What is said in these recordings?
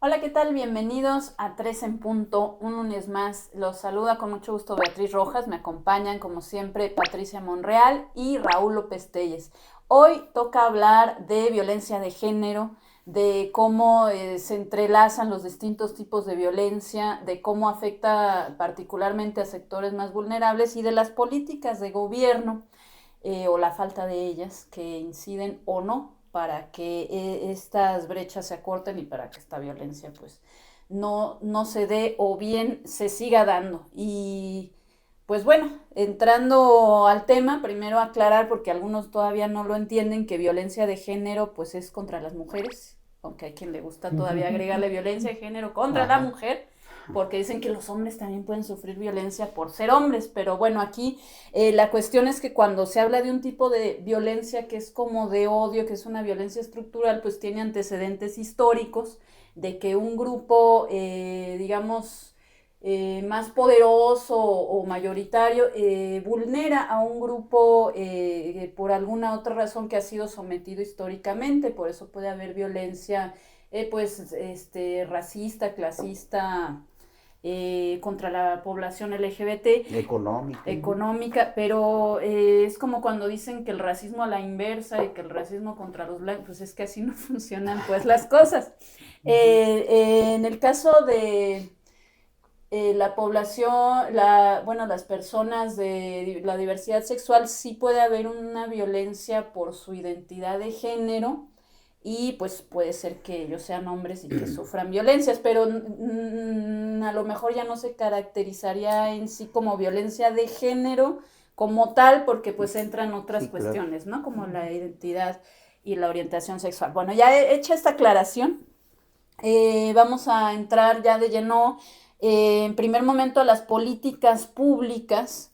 Hola, ¿qué tal? Bienvenidos a 3 en punto, un lunes más. Los saluda con mucho gusto Beatriz Rojas, me acompañan como siempre Patricia Monreal y Raúl López Telles. Hoy toca hablar de violencia de género, de cómo se entrelazan los distintos tipos de violencia, de cómo afecta particularmente a sectores más vulnerables y de las políticas de gobierno o la falta de ellas que inciden o no para que estas brechas se acorten y para que esta violencia pues no se dé o bien se siga dando. Y pues bueno, entrando al tema, primero aclarar, porque algunos todavía no lo entienden, que violencia de género pues es contra las mujeres, aunque hay quien le gusta todavía agregarle violencia de género contra la mujer, porque dicen que los hombres también pueden sufrir violencia por ser hombres, pero bueno, aquí la cuestión es que cuando se habla de un tipo de violencia que es como de odio, que es una violencia estructural, pues tiene antecedentes históricos de que un grupo, digamos, más poderoso o mayoritario vulnera a un grupo por alguna otra razón que ha sido sometido históricamente, por eso puede haber violencia pues racista, clasista, contra la población LGBT. Económica, pero es como cuando dicen que el racismo a la inversa y que el racismo contra los blancos, pues es que así no funcionan pues las cosas. En el caso de la población, las personas de la diversidad sexual, sí puede haber una violencia por su identidad de género, y pues puede ser que ellos sean hombres y que sufran violencias, pero a lo mejor ya no se caracterizaría en sí como violencia de género como tal, porque pues entran otras cuestiones, ¿no? Como la identidad y la orientación sexual. Bueno, ya hecha esta aclaración, vamos a entrar ya de lleno, en primer momento, a las políticas públicas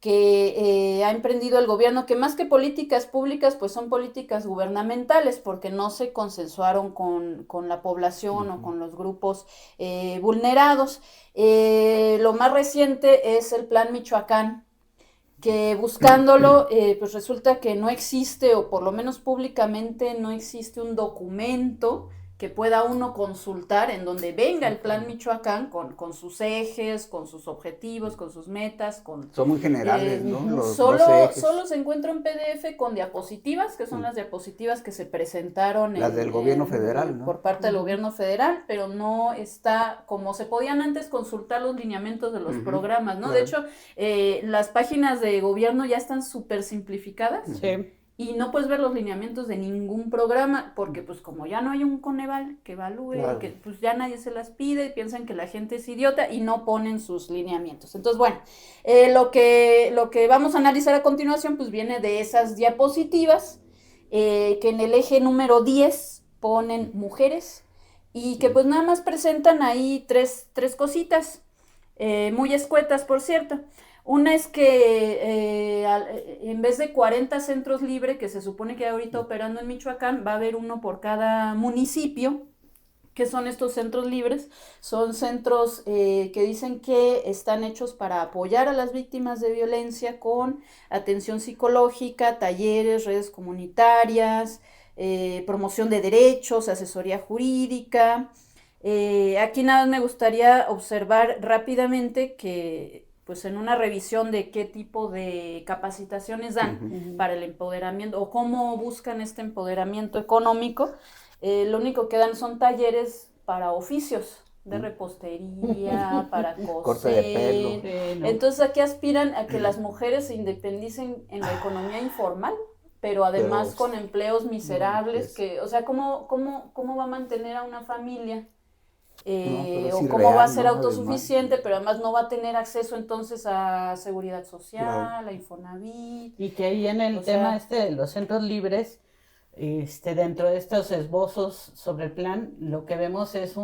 que ha emprendido el gobierno, que más que políticas públicas, pues son políticas gubernamentales, porque no se consensuaron con la población o con los grupos vulnerados. Lo más reciente es el Plan Michoacán, que buscándolo, pues resulta que no existe, o por lo menos públicamente no existe un documento que pueda uno consultar en donde venga el Plan Michoacán con sus ejes, con sus objetivos, con sus metas. Son muy generales, ¿no? Los solo ejes. se encuentra un PDF con diapositivas, que son las diapositivas que se presentaron Las del gobierno federal, ¿no? por parte del gobierno federal, pero no está como se podían antes consultar los lineamientos de los programas, ¿no? Claro. De hecho, las páginas de gobierno ya están súper simplificadas. Sí. Y no puedes ver los lineamientos de ningún programa, porque pues como ya no hay un Coneval que evalúe, claro, que pues ya nadie se las pide, piensan que la gente es idiota y no ponen sus lineamientos. Entonces, bueno, lo que vamos a analizar a continuación pues viene de esas diapositivas, que en el eje número 10 ponen mujeres, y que pues nada más presentan ahí tres cositas, muy escuetas, por cierto. Una es que en vez de 40 centros libres que se supone que ahorita operando en Michoacán, va a haber uno por cada municipio. ¿Qué son estos centros libres? Son centros que dicen que están hechos para apoyar a las víctimas de violencia con atención psicológica, talleres, redes comunitarias, promoción de derechos, asesoría jurídica. Aquí nada más me gustaría observar rápidamente que pues en una revisión de qué tipo de capacitaciones dan para el empoderamiento o cómo buscan este empoderamiento económico, lo único que dan son talleres para oficios de repostería, para coser. Corte de pelo. Sí, no. Entonces aquí aspiran a que las mujeres se independicen en la economía informal, pero además con empleos miserables, que, o sea, ¿cómo va a mantener a una familia? Pues o cómo va a ser autosuficiente, pero además no va a tener acceso entonces a seguridad social, claro, a Infonavit. Y que ahí en el tema de los centros libres, dentro de estos esbozos sobre el plan, lo que vemos es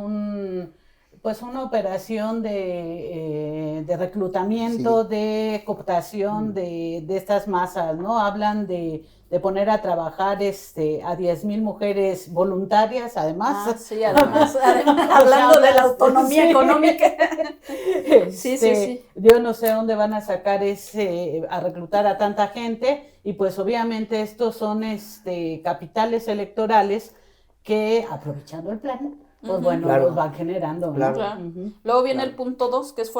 pues una operación de reclutamiento, Sí. de cooptación de estas masas, ¿no? Hablan de poner a trabajar a 10,000 mujeres voluntarias, además. Sí, además hablando de la autonomía sí. económica. Sí. Yo no sé dónde van a sacar a reclutar a tanta gente, y pues obviamente estos son capitales electorales que, aprovechando el plan, pues bueno, Claro. los van generando, ¿no? Claro. Luego viene el punto 2, que es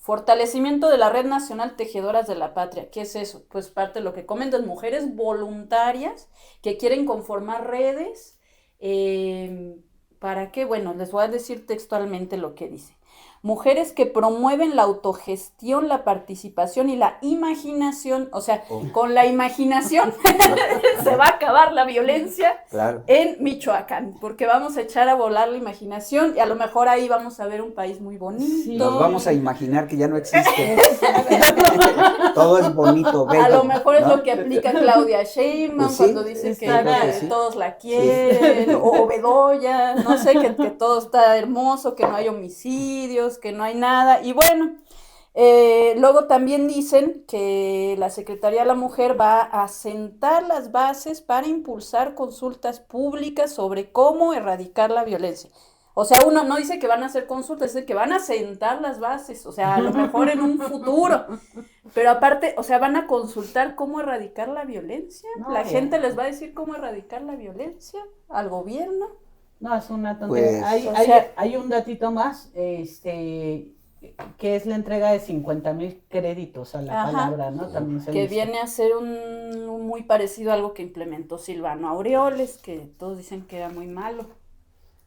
fortalecimiento de la Red Nacional Tejedoras de la Patria. ¿Qué es eso? Pues parte de lo que comentan, mujeres voluntarias que quieren conformar redes. ¿Para qué? Bueno, les voy a decir textualmente lo que dice. Mujeres que promueven la autogestión, la participación y la imaginación, o sea, con la imaginación se va a acabar la violencia en Michoacán, porque vamos a echar a volar la imaginación y a lo mejor ahí vamos a ver un país muy bonito. Sí. Nos vamos a imaginar que ya no existe. Todo es bonito, bello. A lo mejor es lo que aplica Claudia Sheinbaum cuando dice que todos la quieren, o Bedoya, no sé, que todo está hermoso, que no hay homicidios, que no hay nada, y bueno, luego también dicen que la Secretaría de la Mujer va a sentar las bases para impulsar consultas públicas sobre cómo erradicar la violencia. O sea, uno no dice que van a hacer consultas, dice que van a sentar las bases, o sea, a lo mejor en un futuro, pero aparte, o sea, van a consultar cómo erradicar la violencia, la gente les va a decir cómo erradicar la violencia al gobierno. No, es una tontería. Pues, hay un datito más, que es la entrega de 50,000 créditos a la palabra, ¿no? También que viene a ser muy parecido a algo que implementó Silvano Aureoles, que todos dicen que era muy malo.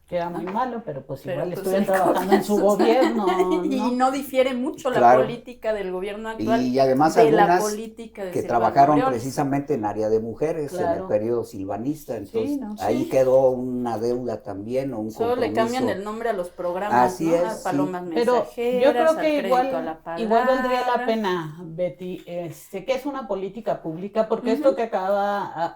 Que era muy malo, pero pues igual estuvieron trabajando en su gobierno, ¿no? Y no difiere mucho la política del gobierno actual y además de algunas la política de que Silvano trabajaron Aureoles. Precisamente en área de mujeres en el periodo silvanista, entonces ahí quedó una deuda también, o un Solo compromiso. le cambian el nombre a los programas, Así ¿no? es, a Palomas Pero mensajeras, yo creo que al crédito a la palabra. igual valdría la pena, Betty, que es una política pública, porque esto que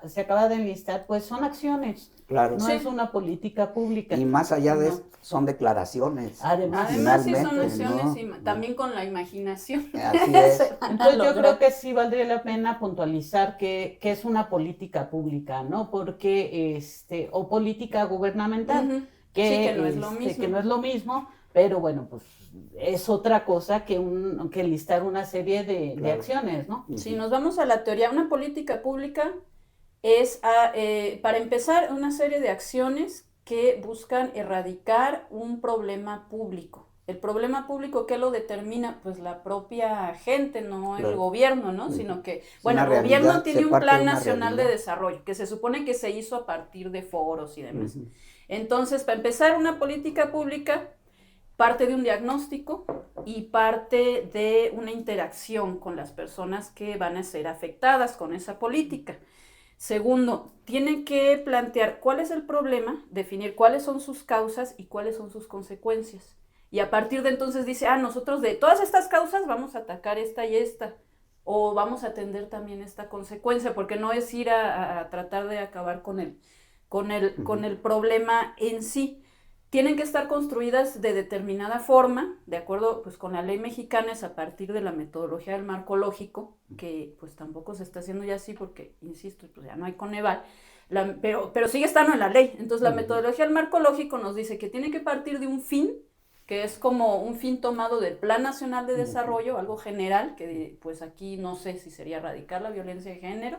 se acaba de enlistar, pues son acciones. Claro. No es una política pública. Y más allá de eso, son declaraciones. Además sí son acciones, ¿no? Y también con la imaginación. Así es. Entonces yo creo que sí valdría la pena puntualizar que es una política pública, ¿no? Porque, o política gubernamental, que no es lo mismo. Que no es lo mismo, pero bueno, pues es otra cosa que listar una serie de acciones, ¿no? Si nos vamos a la teoría, una política pública es, para empezar, una serie de acciones que buscan erradicar un problema público. El problema público, ¿qué lo determina? Pues la propia gente, no el gobierno, ¿no? Sino que, bueno, el gobierno tiene un plan nacional de desarrollo, que se supone que se hizo a partir de foros y demás. Entonces, para empezar, una política pública parte de un diagnóstico y parte de una interacción con las personas que van a ser afectadas con esa política. Segundo, tiene que plantear cuál es el problema, definir cuáles son sus causas y cuáles son sus consecuencias. Y a partir de entonces dice, nosotros de todas estas causas vamos a atacar esta y esta, o vamos a atender también esta consecuencia, porque no es ir a tratar de acabar con el problema en sí. Tienen que estar construidas de determinada forma, de acuerdo pues con la ley mexicana, es a partir de la metodología del marco lógico, que pues tampoco se está haciendo ya así porque, insisto, pues ya no hay Coneval, pero sigue estando en la ley. Entonces la metodología del marco lógico nos dice que tiene que partir de un fin, que es como un fin tomado del Plan Nacional de Desarrollo, algo general, que pues aquí no sé si sería erradicar la violencia de género.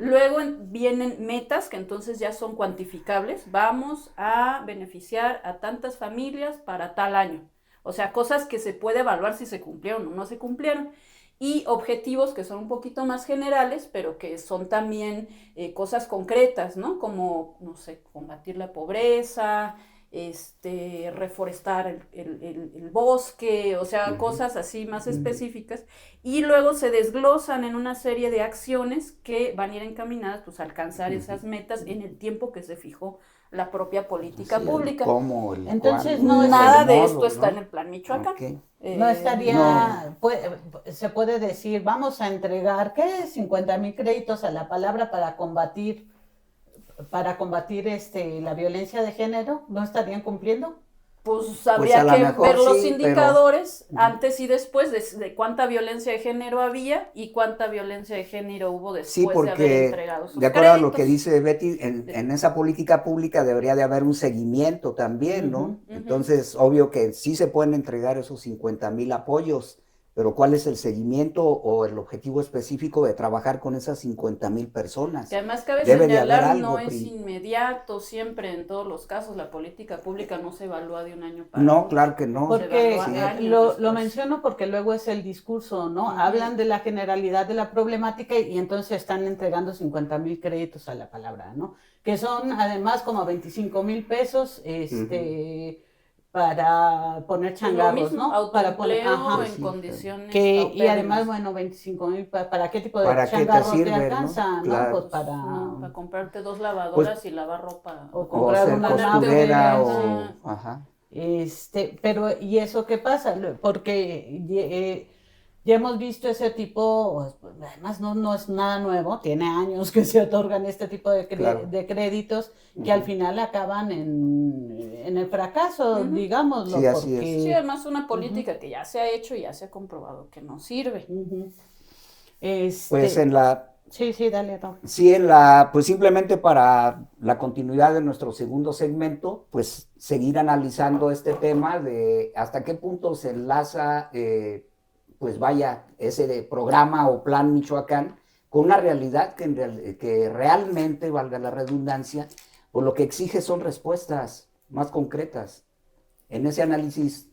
Luego vienen metas que entonces ya son cuantificables. Vamos a beneficiar a tantas familias para tal año. O sea, cosas que se puede evaluar si se cumplieron o no se cumplieron. Y objetivos que son un poquito más generales, pero que son también cosas concretas, ¿no? Como, no sé, combatir la pobreza, reforestar el bosque, o sea, cosas así más específicas, y luego se desglosan en una serie de acciones que van a ir encaminadas pues a alcanzar esas metas en el tiempo que se fijó la propia política pública. Entonces nada de esto está en el Plan Michoacán. No estaría, se puede decir, vamos a entregar, ¿qué? 50,000 créditos a la palabra para combatir para combatir la violencia de género, ¿no estarían cumpliendo? Pues habría que ver los indicadores antes y después de cuánta violencia de género había y cuánta violencia de género hubo después de haber entregado sus de acuerdo créditos. a lo que dice Betty, en esa política pública debería de haber un seguimiento también, ¿no? Entonces, obvio que sí se pueden entregar esos 50,000 apoyos, pero ¿cuál es el seguimiento o el objetivo específico de trabajar con esas 50,000 personas? Que además cabe señalar, no es inmediato, siempre en todos los casos, la política pública no se evalúa de un año para otro. No, claro que no. Porque lo menciono porque luego es el discurso, ¿no? Hablan de la generalidad de la problemática y entonces están entregando 50,000 créditos a la palabra, ¿no? Que son además como 25,000 pesos, para poner changarros, ¿no? Para poner en condiciones y además, bueno, 25,000, ¿para qué tipo de changarros te alcanza? ¿No? Claro. Pues para comprarte 2 lavadoras y lavar ropa. O comprar una costurera ajá. Pero, ¿y eso qué pasa? Porque ya hemos visto ese tipo, además no es nada nuevo, tiene años que se otorgan este tipo de créditos que al final acaban en el fracaso, digámoslo. Sí, así es. Sí, además una política que ya se ha hecho y ya se ha comprobado que no sirve. Pues en la... Sí, dale, Raúl. Sí, pues simplemente para la continuidad de nuestro segundo segmento, pues seguir analizando este tema de hasta qué punto se enlaza, pues vaya, ese programa o plan Michoacán con una realidad que realmente, valga la redundancia, pues lo que exige son respuestas más concretas. En ese análisis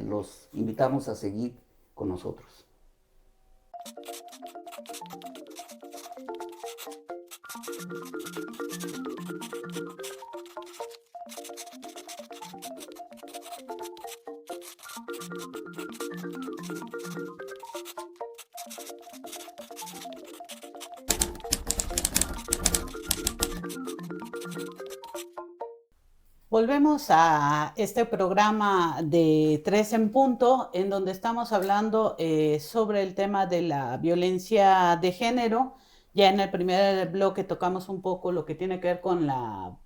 los invitamos a seguir con nosotros. Volvemos a este programa de 3 en Punto, en donde estamos hablando sobre el tema de la violencia de género. Ya en el primer bloque tocamos un poco lo que tiene que ver con la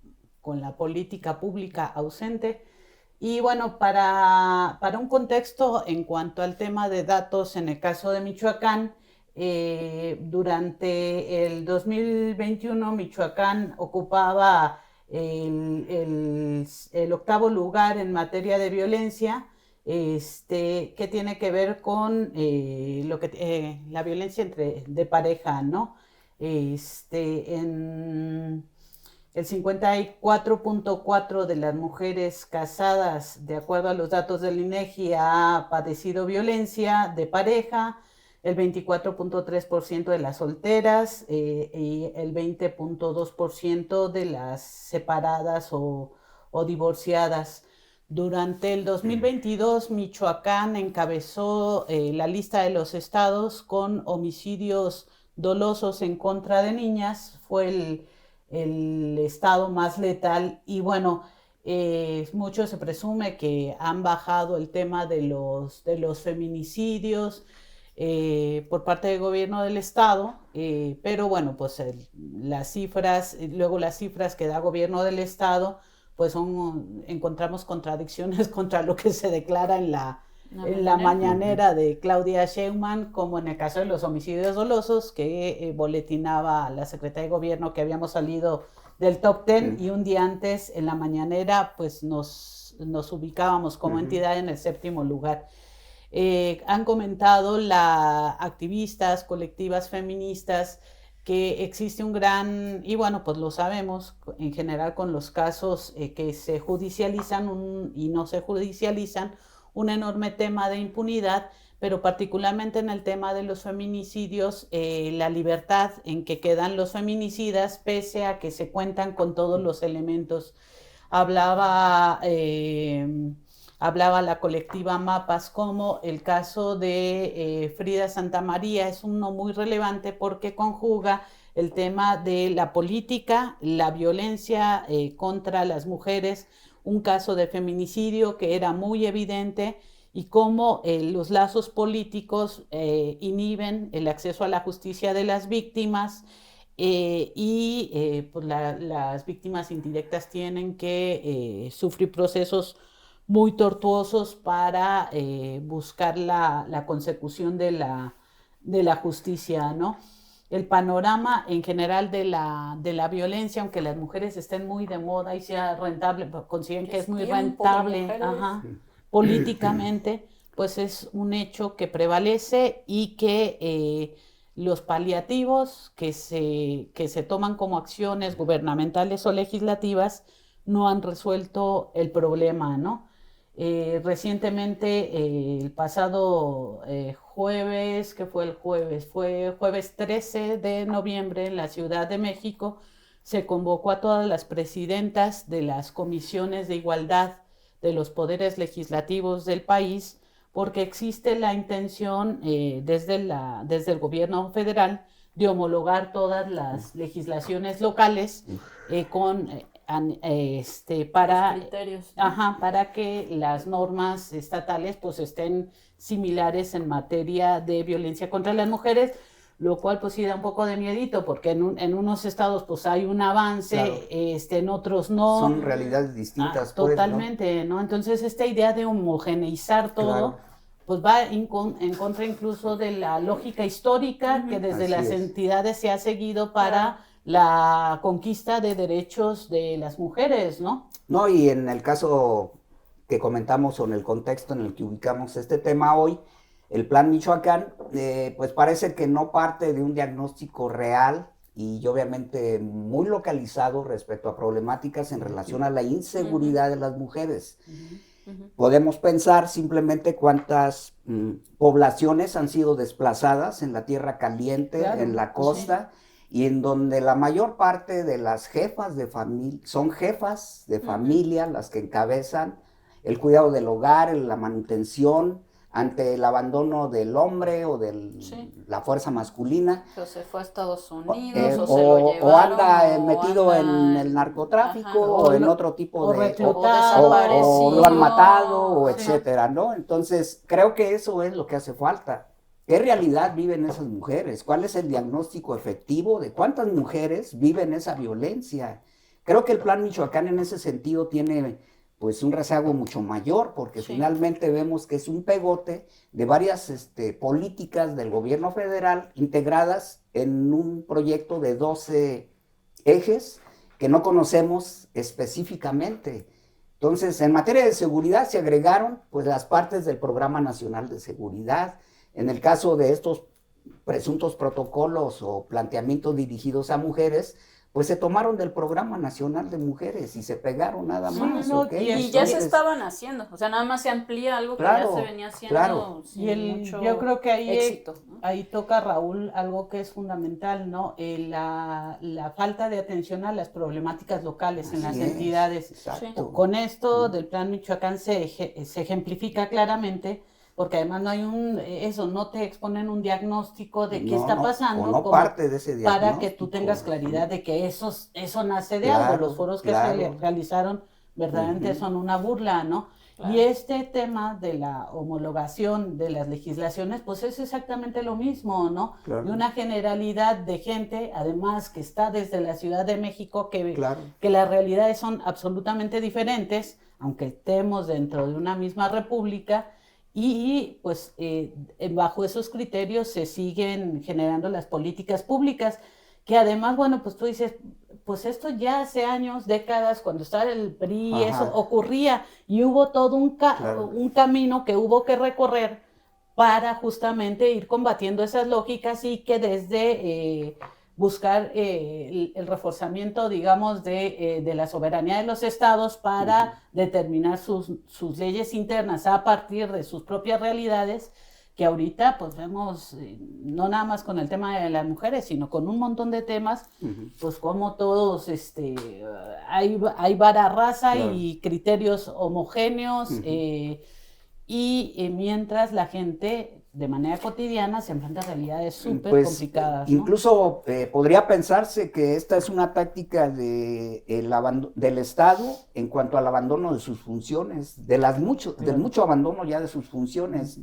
política pública ausente. Y bueno, para un contexto en cuanto al tema de datos, en el caso de Michoacán, durante el 2021 Michoacán ocupaba el 8º lugar en materia de violencia, que tiene que ver con la violencia de pareja, ¿no? En el 54.4% de las mujeres casadas, de acuerdo a los datos del INEGI, ha padecido violencia de pareja, el 24.3% de las solteras y el 20.2% de las separadas o divorciadas. Durante el 2022, Michoacán encabezó la lista de los estados con homicidios dolosos en contra de niñas. Fue el estado más letal y bueno, mucho se presume que han bajado el tema de los feminicidios por parte del gobierno del estado, pero bueno, pues las cifras que da gobierno del estado, pues encontramos contradicciones contra lo que se declara en la mañanera de Claudia Sheinbaum, como en el caso de los homicidios dolosos, que boletinaba la Secretaría de Gobierno que habíamos salido del top 10 y un día antes en la mañanera pues nos ubicábamos como entidad en el 7º lugar. Han comentado activistas, colectivas feministas, que existe un gran, y bueno, pues lo sabemos en general con los casos que se judicializan y no se judicializan, un enorme tema de impunidad, pero particularmente en el tema de los feminicidios, la libertad en que quedan los feminicidas, pese a que se cuentan con todos los elementos. Hablaba la colectiva Mapas como el caso de Frida Santamaría es uno muy relevante porque conjuga el tema de la política, la violencia contra las mujeres, un caso de feminicidio que era muy evidente y cómo los lazos políticos inhiben el acceso a la justicia de las víctimas Pues las víctimas indirectas tienen que sufrir procesos muy tortuosos para buscar la consecución de la justicia, ¿no? El panorama en general de la violencia, aunque las mujeres estén muy de moda y sea rentable, consiguen que es muy rentable políticamente, pues es un hecho que prevalece y que los paliativos que se toman como acciones gubernamentales o legislativas no han resuelto el problema, ¿no? Recientemente, el pasado jueves, ¿qué fue el jueves? Fue jueves 13 de noviembre en la Ciudad de México, se convocó a todas las presidentas de las comisiones de igualdad de los poderes legislativos del país, porque existe la intención desde el gobierno federal de homologar todas las legislaciones locales con para que las normas estatales pues estén similares en materia de violencia contra las mujeres, lo cual pues sí da un poco de miedito, porque en unos estados pues hay un avance, claro. En otros no. Son realidades distintas. Totalmente, ¿no? Entonces esta idea de homogeneizar todo, claro, pues va en contra incluso de la lógica histórica que desde Así las entidades se ha seguido para la conquista de derechos de las mujeres, ¿no? No, y en el caso que comentamos o en el contexto en el que ubicamos este tema hoy, el Plan Michoacán, pues parece que no parte de un diagnóstico real y obviamente muy localizado respecto a problemáticas en relación a la inseguridad de las mujeres. Podemos pensar simplemente cuántas poblaciones han sido desplazadas en la tierra caliente, claro, en la costa, y en donde la mayor parte de las jefas de familia, son jefas de familia las que encabezan el cuidado del hogar, la manutención, ante el abandono del hombre o de la fuerza masculina. O se fue a Estados Unidos, o se lo llevaron. O anda metido en el narcotráfico, o en otro tipo de... O lo han matado, o etcétera, ¿no? Entonces, creo que eso es lo que hace falta. ¿Qué realidad viven esas mujeres? ¿Cuál es el diagnóstico efectivo de cuántas mujeres viven esa violencia? Creo que el Plan Michoacán en ese sentido tiene pues un rezago mucho mayor, porque finalmente vemos que es un pegote de varias políticas del gobierno federal integradas en un proyecto de 12 ejes que no conocemos específicamente. Entonces, en materia de seguridad se agregaron pues las partes del Programa Nacional de Seguridad. En el caso de estos presuntos protocolos o planteamientos dirigidos a mujeres, pues se tomaron del Programa Nacional de Mujeres y se pegaron nada más. No, ¿okay? Y ya se estaban haciendo, o sea, nada más se amplía algo que ya se venía haciendo sin mucho yo creo que ahí éxito, ¿no? Ahí toca, Raúl, algo que es fundamental, ¿no? La falta de atención a las problemáticas locales en las entidades. Exacto. Con esto del Plan Michoacán se ejemplifica claramente, porque además no hay no te exponen un diagnóstico de qué está pasando, no parte de ese diagnóstico, para que tú tengas claridad de que eso nace de algo. Los foros que se realizaron verdaderamente son una burla, ¿no? Claro. Y este tema de la homologación de las legislaciones, pues es exactamente lo mismo, ¿no? Claro. Y una generalidad de gente, además, que está desde la Ciudad de México, que las realidades son absolutamente diferentes, aunque estemos dentro de una misma república. Y pues bajo esos criterios se siguen generando las políticas públicas, que además, bueno, pues tú dices, pues esto ya hace años, décadas, cuando estaba el PRI, eso ocurría, y hubo todo un camino que hubo que recorrer para justamente ir combatiendo esas lógicas y que desde buscar el reforzamiento, digamos, de la soberanía de los estados para determinar sus leyes internas a partir de sus propias realidades, que ahorita pues vemos, no nada más con el tema de las mujeres, sino con un montón de temas, pues como todos, hay vara raza y criterios homogéneos, y mientras la gente de manera cotidiana se enfrenta a realidades súper complicadas, ¿no? Incluso podría pensarse que esta es una táctica del Estado en cuanto al abandono de sus funciones, del mucho abandono ya de sus funciones.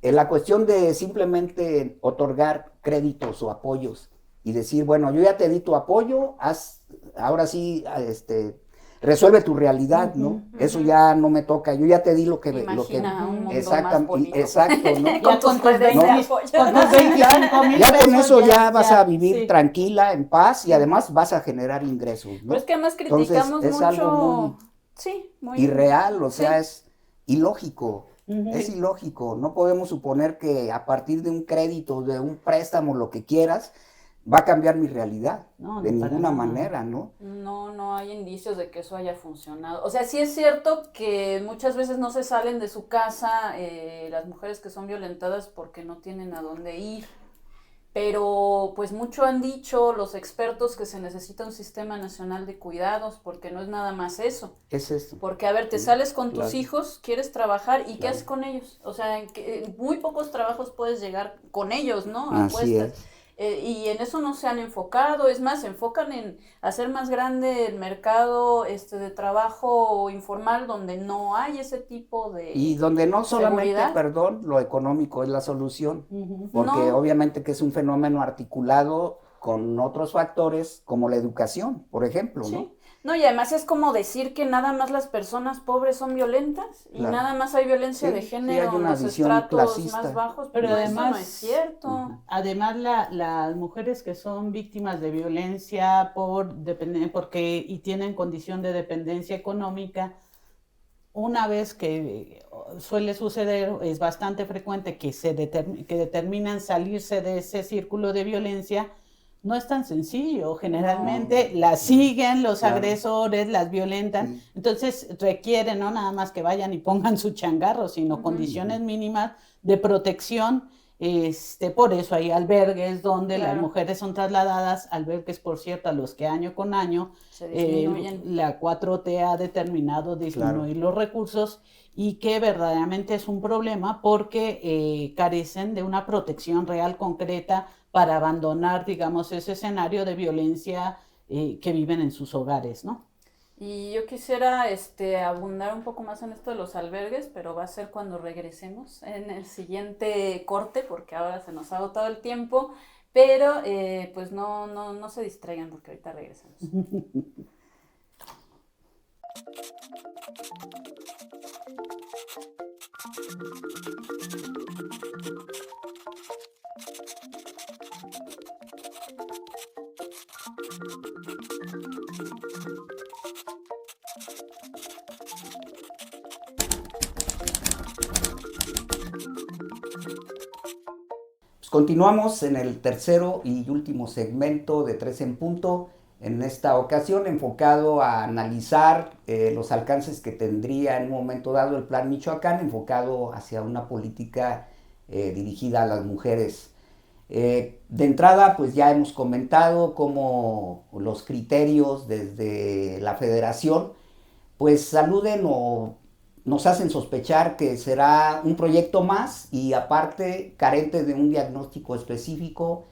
La cuestión de simplemente otorgar créditos o apoyos y decir, bueno, yo ya te di tu apoyo, ahora sí, resuelve tu realidad, ¿no? Eso ya no me toca, yo ya te di lo que... Imagina un mundo más bonito. Exacto, ¿no? Con tus redes de apoyo. Ya con eso ya vas a vivir tranquila, en paz, y además vas a generar ingresos, ¿no? Pero es que además criticamos Entonces, es mucho... algo muy irreal, o sea, es ilógico. Es ilógico, no podemos suponer que a partir de un crédito, de un préstamo, lo que quieras, va a cambiar mi realidad, de ninguna manera, ¿no? No hay indicios de que eso haya funcionado. O sea, sí es cierto que muchas veces no se salen de su casa las mujeres que son violentadas porque no tienen a dónde ir. Pero pues mucho han dicho los expertos que se necesita un sistema nacional de cuidados, porque no es nada más eso. Es eso. Porque, a ver, te sales con tus hijos, quieres trabajar, ¿y qué haces con ellos? O sea, en muy pocos trabajos puedes llegar con ellos, ¿no? Así es. Y en eso no se han enfocado, es más, se enfocan en hacer más grande el mercado de trabajo informal donde no hay ese tipo de y donde no solamente, seguridad. Perdón, lo económico es la solución, porque obviamente que es un fenómeno articulado con otros factores como la educación, por ejemplo, ¿no? No, y además es como decir que nada más las personas pobres son violentas y nada más hay violencia de género en los estratos clasista. más bajos, pero además eso no es cierto. Además las mujeres que son víctimas de violencia y tienen condición de dependencia económica, una vez que suele suceder, es bastante frecuente que determinan salirse de ese círculo de violencia. No es tan sencillo, generalmente las siguen los agresores, las violentan, entonces requieren no nada más que vayan y pongan su changarro, sino condiciones mínimas de protección. Por eso hay albergues donde las mujeres son trasladadas, albergues por cierto a los que año con año la 4T ha determinado disminuir los recursos y que verdaderamente es un problema porque carecen de una protección real concreta para abandonar, digamos, ese escenario de violencia que viven en sus hogares, ¿no? Y yo quisiera abundar un poco más en esto de los albergues, pero va a ser cuando regresemos en el siguiente corte, porque ahora se nos ha agotado el tiempo, pero pues no se distraigan porque ahorita regresamos. Continuamos en el tercero y último segmento de 3 en Punto, en esta ocasión enfocado a analizar los alcances que tendría en un momento dado el Plan Michoacán, enfocado hacia una política dirigida a las mujeres. De entrada, pues ya hemos comentado cómo los criterios desde la federación pues aluden o nos hacen sospechar que será un proyecto más y aparte carente de un diagnóstico específico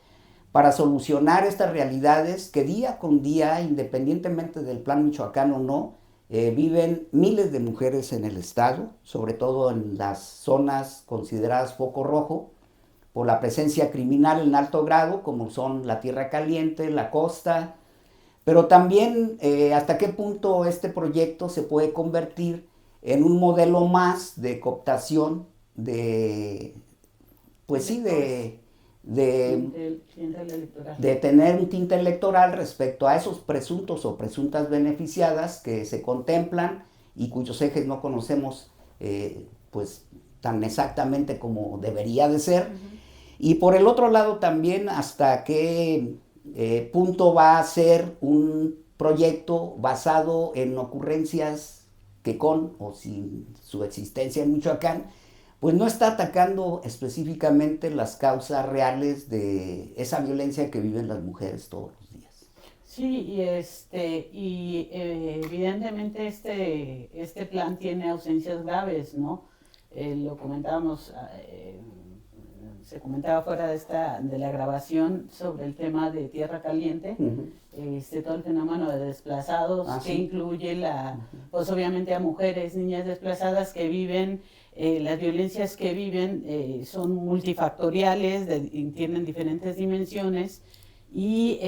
para solucionar estas realidades que día con día, independientemente del Plan Michoacán o no, viven miles de mujeres en el estado, sobre todo en las zonas consideradas foco rojo, por la presencia criminal en alto grado, como son la Tierra Caliente, la costa, pero también hasta qué punto este proyecto se puede convertir en un modelo más de cooptación de tener un tinte electoral respecto a esos presuntos o presuntas beneficiadas que se contemplan y cuyos ejes no conocemos pues tan exactamente como debería de ser. Y por el otro lado también hasta qué punto va a ser un proyecto basado en ocurrencias que con o sin su existencia en Michoacán, pues no está atacando específicamente las causas reales de esa violencia que viven las mujeres todos los días. Sí, y evidentemente este plan tiene ausencias graves, ¿no? Lo comentábamos, se comentaba fuera de la grabación sobre el tema de Tierra Caliente, todo el fenómeno de desplazados que incluye pues obviamente a mujeres, niñas desplazadas que viven, las violencias que viven son multifactoriales, tienen diferentes dimensiones y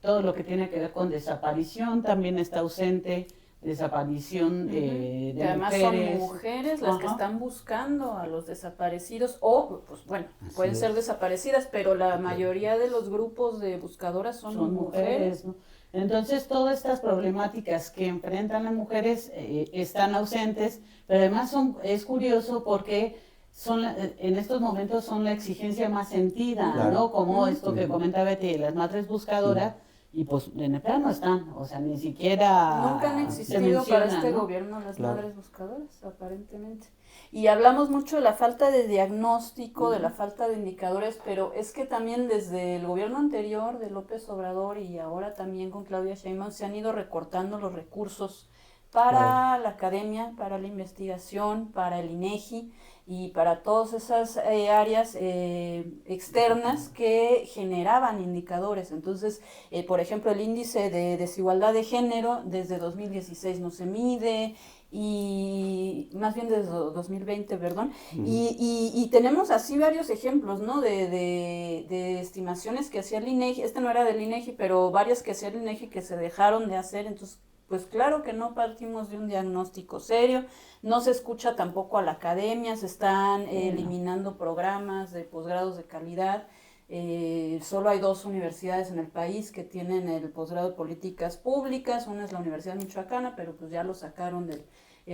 todo lo que tiene que ver con desaparición también está ausente, desaparición de que además mujeres. Son mujeres las que están buscando a los desaparecidos o, pues bueno, pueden ser desaparecidas, pero la mayoría de los grupos de buscadoras son mujeres. ¿No? Entonces, todas estas problemáticas que enfrentan las mujeres están ausentes, pero además es curioso porque en estos momentos son la exigencia más sentida, claro, ¿no? Como esto que comentaba Betty, las madres buscadoras, y pues en el plano no están, o sea, ni siquiera nunca han existido para este gobierno las madres buscadoras, aparentemente. Y hablamos mucho de la falta de diagnóstico, de la falta de indicadores, pero es que también desde el gobierno anterior de López Obrador y ahora también con Claudia Sheinbaum se han ido recortando los recursos para la academia, para la investigación, para el INEGI y para todas esas áreas externas que generaban indicadores. Entonces, por ejemplo, el índice de desigualdad de género desde 2016 no se mide, y más bien desde 2020, perdón, y tenemos así varios ejemplos, ¿no? De estimaciones que hacía el INEGI, no era del INEGI, pero varias que hacía el INEGI que se dejaron de hacer. Entonces, pues claro que no partimos de un diagnóstico serio, no se escucha tampoco a la academia, se están eliminando programas de posgrados de calidad. Solo hay 2 universidades en el país que tienen el posgrado de políticas públicas, una es la Universidad Michoacana, pero pues ya lo sacaron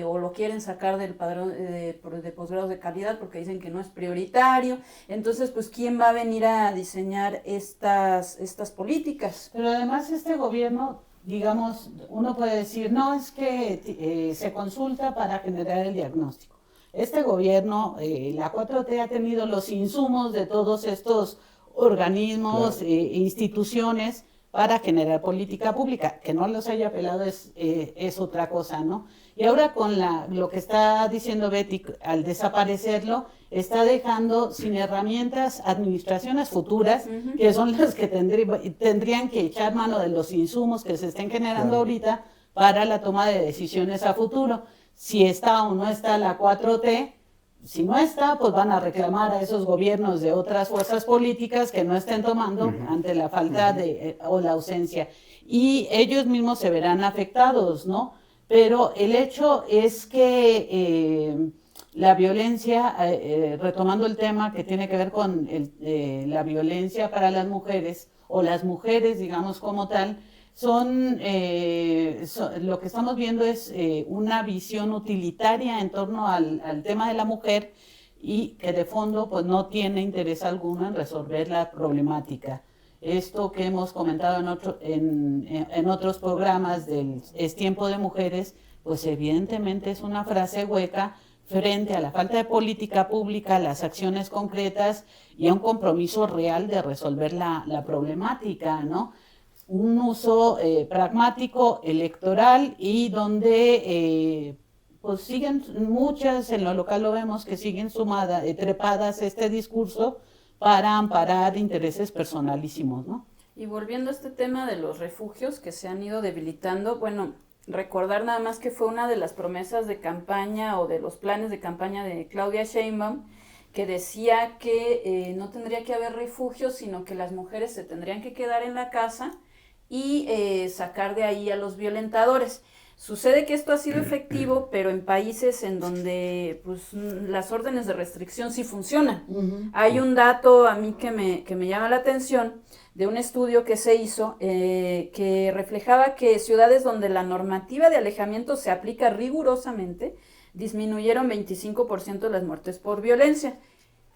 o lo quieren sacar del padrón de posgrados de calidad porque dicen que no es prioritario. Entonces, pues, ¿quién va a venir a diseñar estas políticas? Pero además este gobierno, digamos, uno puede decir, no, es que se consulta para generar el diagnóstico. Este gobierno, la 4T ha tenido los insumos de todos estos organismos, instituciones para generar política pública. Que no los haya pelado es otra cosa, ¿no? Y ahora con lo que está diciendo Betty, al desaparecerlo, está dejando sin herramientas administraciones futuras, que son las que tendrían que echar mano de los insumos que se estén generando ahorita para la toma de decisiones a futuro. Si está o no está la 4T, si no está, pues van a reclamar a esos gobiernos de otras fuerzas políticas que no estén tomando ante la falta o la ausencia. Y ellos mismos se verán afectados, ¿no? Pero el hecho es que la violencia, retomando el tema que tiene que ver con la violencia para las mujeres, o las mujeres, digamos como tal, lo que estamos viendo es una visión utilitaria en torno al tema de la mujer y que de fondo pues no tiene interés alguno en resolver la problemática. Esto que hemos comentado en otros programas del Es Tiempo de Mujeres, pues evidentemente es una frase hueca frente a la falta de política pública, las acciones concretas y a un compromiso real de resolver la problemática, ¿no? Un uso pragmático, electoral, y donde pues siguen muchas, en lo local lo vemos, que siguen trepadas este discurso para amparar intereses personalísimos, ¿no? Y volviendo a este tema de los refugios que se han ido debilitando, bueno, recordar nada más que fue una de las promesas de campaña o de los planes de campaña de Claudia Sheinbaum, que decía que no tendría que haber refugios, sino que las mujeres se tendrían que quedar en la casa y sacar de ahí a los violentadores. Sucede que esto ha sido efectivo, pero en países en donde pues las órdenes de restricción sí funcionan. Hay un dato a mí que me llama la atención de un estudio que se hizo que reflejaba que ciudades donde la normativa de alejamiento se aplica rigurosamente disminuyeron 25% las muertes por violencia.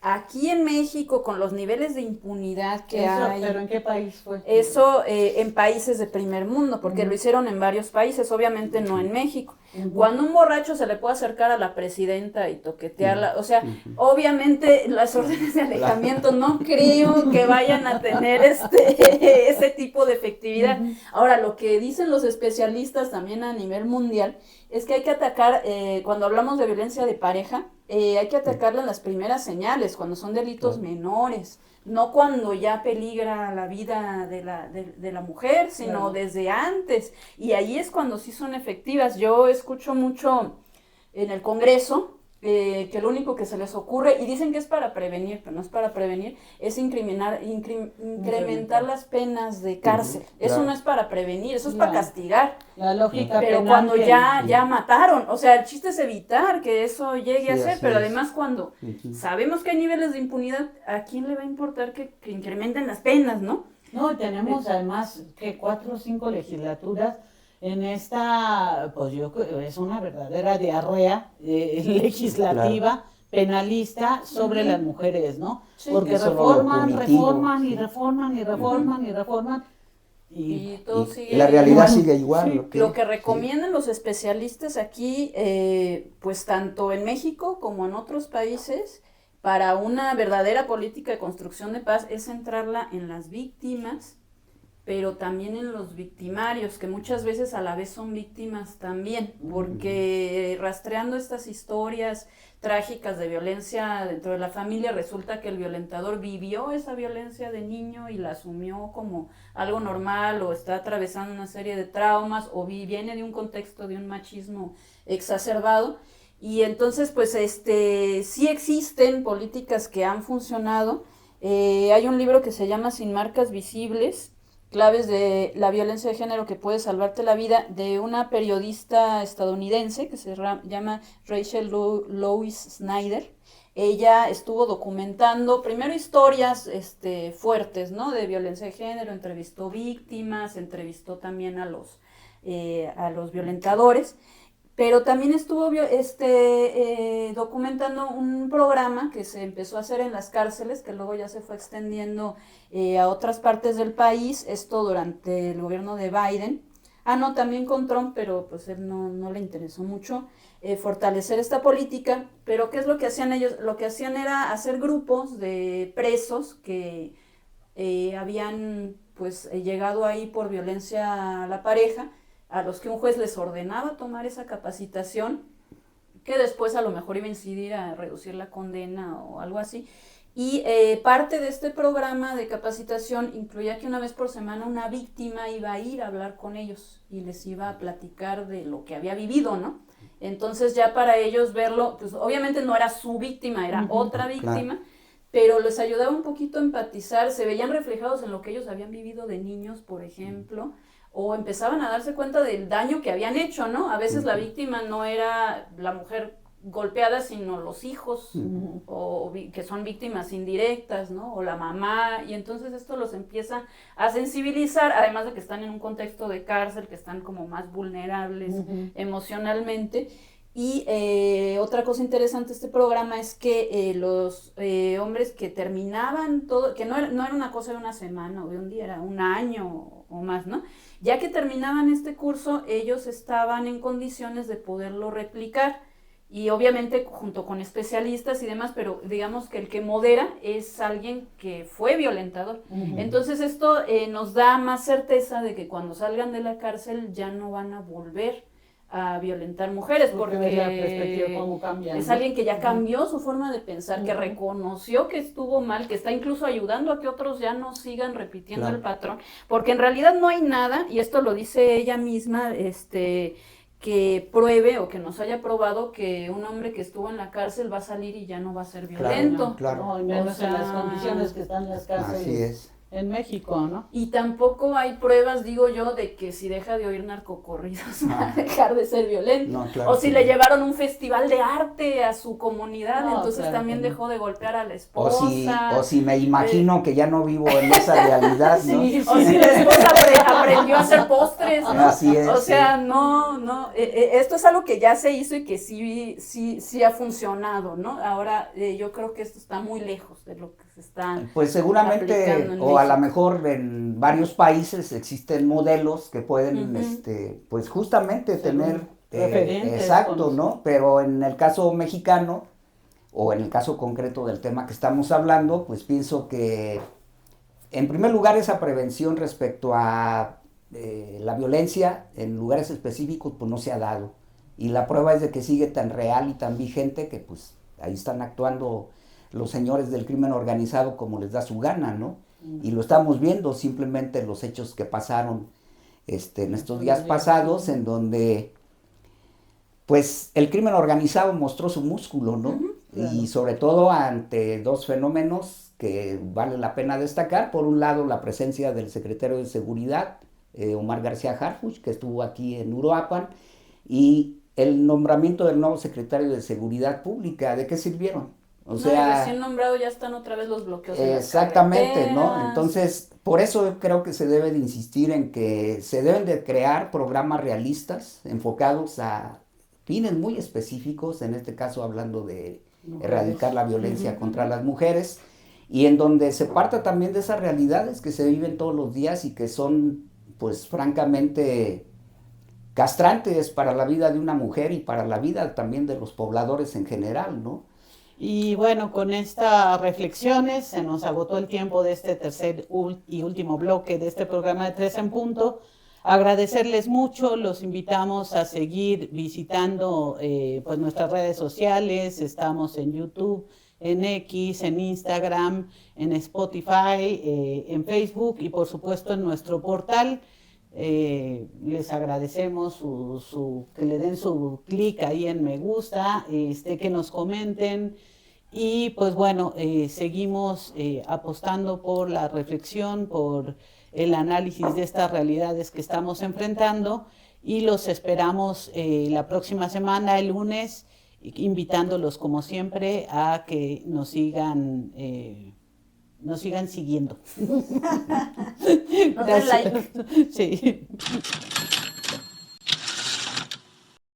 Aquí en México, con los niveles de impunidad que hay... ¿Pero en qué país fue? Eso en países de primer mundo, porque lo hicieron en varios países, obviamente no en México. Cuando un borracho se le puede acercar a la presidenta y toquetearla, o sea, obviamente las órdenes de alejamiento no creo que vayan a tener ese tipo de efectividad. Ahora, lo que dicen los especialistas también a nivel mundial es que hay que atacar, cuando hablamos de violencia de pareja, hay que atacarla en las primeras señales, cuando son delitos menores, no cuando ya peligra la vida de la mujer, sino desde antes. Y ahí es cuando sí son efectivas. Yo escucho mucho en el Congreso que lo único que se les ocurre, y dicen que es para prevenir, pero no es para prevenir, es incrementar las penas de cárcel. Eso no es para prevenir, eso es para castigar. La lógica pero penal cuando ya mataron, o sea, el chiste es evitar que eso llegue a ser, pero además cuando sabemos que hay niveles de impunidad, ¿a quién le va a importar que incrementen las penas, no? No, tenemos además que 4 o 5 legislaturas en esta, pues yo creo es una verdadera diarrea legislativa, penalista sobre las mujeres, ¿no? Sí. Porque reforman y todo sigue la realidad sigue igual. Sí. Lo que recomiendan los especialistas aquí, pues tanto en México como en otros países, para una verdadera política de construcción de paz es centrarla en las víctimas, pero también en los victimarios, que muchas veces a la vez son víctimas también, porque rastreando estas historias trágicas de violencia dentro de la familia, resulta que el violentador vivió esa violencia de niño y la asumió como algo normal, o está atravesando una serie de traumas, o viene de un contexto de un machismo exacerbado, y entonces pues sí existen políticas que han funcionado. Hay un libro que se llama Sin marcas visibles, claves de la violencia de género que puede salvarte la vida, de una periodista estadounidense que se llama Rachel Louise Snyder. Ella estuvo documentando primero historias fuertes, ¿no?, de violencia de género, entrevistó víctimas, entrevistó también a los violentadores, pero también estuvo documentando un programa que se empezó a hacer en las cárceles, que luego ya se fue extendiendo a otras partes del país, esto durante el gobierno de Biden. También con Trump, pero pues él no le interesó mucho fortalecer esta política. Pero ¿qué es lo que hacían ellos? Lo que hacían era hacer grupos de presos que habían pues llegado ahí por violencia a la pareja, a los que un juez les ordenaba tomar esa capacitación, que después a lo mejor iba a incidir a reducir la condena o algo así. Y parte de este programa de capacitación incluía que una vez por semana una víctima iba a ir a hablar con ellos y les iba a platicar de lo que había vivido, ¿no? Entonces ya para ellos verlo, pues obviamente no era su víctima, era otra víctima, pero les ayudaba un poquito a empatizar, se veían reflejados en lo que ellos habían vivido de niños, por ejemplo, o empezaban a darse cuenta del daño que habían hecho, ¿no? A veces la víctima no era la mujer golpeada, sino los hijos, o que son víctimas indirectas, ¿no? O la mamá, y entonces esto los empieza a sensibilizar, además de que están en un contexto de cárcel, que están como más vulnerables emocionalmente. Y otra cosa interesante de este programa es que los hombres que terminaban todo, que no era una cosa de una semana o de un día, era un año o más, ¿no? Ya que terminaban este curso, ellos estaban en condiciones de poderlo replicar, y obviamente junto con especialistas y demás, pero digamos que el que modera es alguien que fue violentador. Entonces esto nos da más certeza de que cuando salgan de la cárcel ya no van a volver a violentar mujeres, porque la perspectiva cómo cambia, es alguien que ya cambió su forma de pensar, que reconoció que estuvo mal, que está incluso ayudando a que otros ya no sigan repitiendo el patrón, porque en realidad no hay nada, y esto lo dice ella misma, que pruebe o que nos haya probado que un hombre que estuvo en la cárcel va a salir y ya no va a ser violento. No, y menos en las condiciones que están las cárceles. Así es. En México, ¿no? Y tampoco hay pruebas, digo yo, de que si deja de oír narcocorridos va a dejar de ser violento. No, claro, o si le llevaron un festival de arte a su comunidad, entonces también dejó de golpear a la esposa. O si me imagino que ya no vivo en esa realidad, ¿no? Sí, o si la esposa aprendió a hacer postres, ¿no? Así es. O sea, no, esto es algo que ya se hizo y que sí ha funcionado, ¿no? Ahora yo creo que esto está muy lejos de lo que se está pues seguramente, o a lo mejor en varios países existen modelos que pueden, pues justamente tener exacto, ¿no? Pero en el caso mexicano, o en el caso concreto del tema que estamos hablando, pues pienso que en primer lugar esa prevención respecto a la violencia en lugares específicos pues no se ha dado, y la prueba es de que sigue tan real y tan vigente que pues ahí están actuando los señores del crimen organizado como les da su gana, ¿no? Y lo estamos viendo simplemente en los hechos que pasaron en estos días pasados, en donde pues el crimen organizado mostró su músculo, ¿no? Claro. Y sobre todo ante dos fenómenos que vale la pena destacar. Por un lado, la presencia del secretario de Seguridad, Omar García Harfuch, que estuvo aquí en Uruapan, y el nombramiento del nuevo secretario de Seguridad Pública. ¿De qué sirvieron? O sea, recién nombrado ya están otra vez los bloqueos en las exactamente, ¿no? Entonces, por eso creo que se debe de insistir en que se deben de crear programas realistas enfocados a fines muy específicos, en este caso hablando de erradicar la violencia contra las mujeres, y en donde se parta también de esas realidades que se viven todos los días y que son, pues, francamente castrantes para la vida de una mujer y para la vida también de los pobladores en general, ¿no? Y bueno, con estas reflexiones se nos agotó el tiempo de este tercer y último bloque de este programa de 3 en Punto. Agradecerles mucho, los invitamos a seguir visitando pues nuestras redes sociales. Estamos en YouTube, en X, en Instagram, en Spotify, en Facebook y por supuesto en nuestro portal. Les agradecemos que le den su clic ahí en me gusta, que nos comenten y pues bueno, seguimos apostando por la reflexión, por el análisis de estas realidades que estamos enfrentando y los esperamos la próxima semana, el lunes, invitándolos como siempre a que nos sigan siguiendo. No den like. Sí.